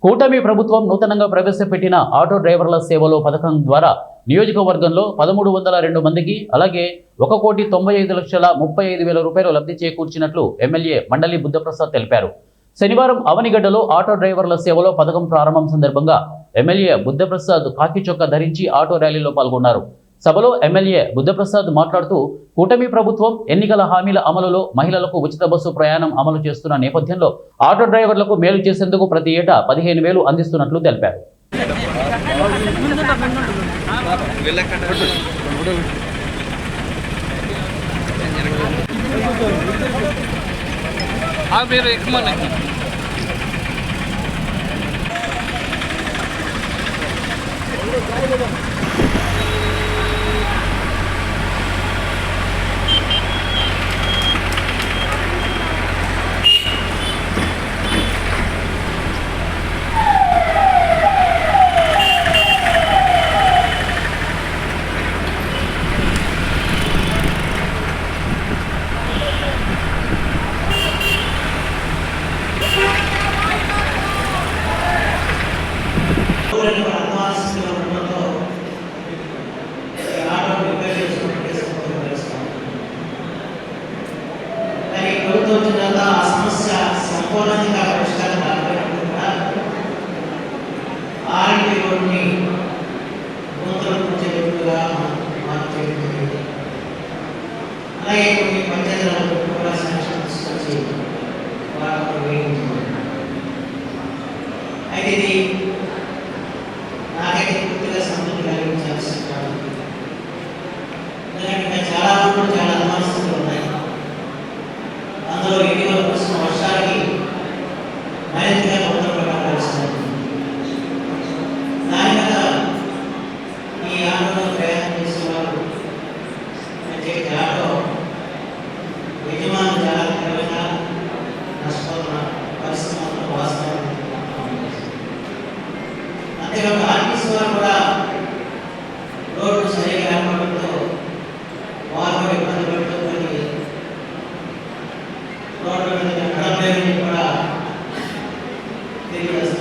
కూటమి ప్రభుత్వం నూతనంగా ప్రవేశపెట్టిన ఆటో డ్రైవర్ల సేవలో పథకం ద్వారా నియోజకవర్గంలో 1302 మందికి అలాగే 1,95,35,000 రూపాయలు లబ్ధి చేకూర్చినట్లు ఎమ్మెల్యే మండలి బుద్ధప్రసాద్ తెలిపారు. శనివారం అవనిగడ్డలో ఆటో డ్రైవర్ల సేవలో పథకం ప్రారంభం సందర్భంగా ఎమ్మెల్యే బుద్ధప్రసాద్ కాకి చొక్కా ధరించి ఆటో ర్యాలీలో పాల్గొన్నారు. సభలో ఎమ్మెల్యే బుద్ధప్రసాద్ మాట్లాడుతూ కూటమి ప్రభుత్వం ఎన్నికల హామీల అమలులో మహిళలకు ఉచిత బస్సు ప్రయాణం అమలు చేస్తున్న నేపథ్యంలో ఆటో డ్రైవర్లకు మేలు చేసేందుకు ప్రతి ఏటా 15,000 అందిస్తున్నట్లు తెలిపారు. సంపూర్ణంగా పరిష్కారం రాకపోయినా ఆర్టీ రోడ్ని నూతన పూర్తిగా మార్చేది. అలాగే కొన్ని పంచాయతీలకు కూడా శాంక్షన్ తీసుకొచ్చి వాళ్ళకు వేయించింది. అయితే ఇది నాకైతే పూర్తిగా సంతృప్తి కలిగించాల్సి కాదు. ఎందుకంటే చాలా ఊళ్ళు చాలా సమస్యలు ఉన్నాయి. అందులో ఇటీవల కురిసిన వర్షాలకి మరింతగా తొందరపడాల్సింది. దాని మీద ఈ ఆటోలో ప్రయాణం చేసే వాళ్ళు ఆటో యజమానులు చాలా తీవ్రంగా నష్టపోతున్న పరిస్థితి మాత్రం వాస్తవం. అంతేకాక ఆర్టీసీ వారు కూడా రోడ్డు సరిగా ఏర్పడంతో వారు కూడా ఇబ్బంది పడుతుంది. రోడ్డు మీద నడపలేని కూడా తెలియదు.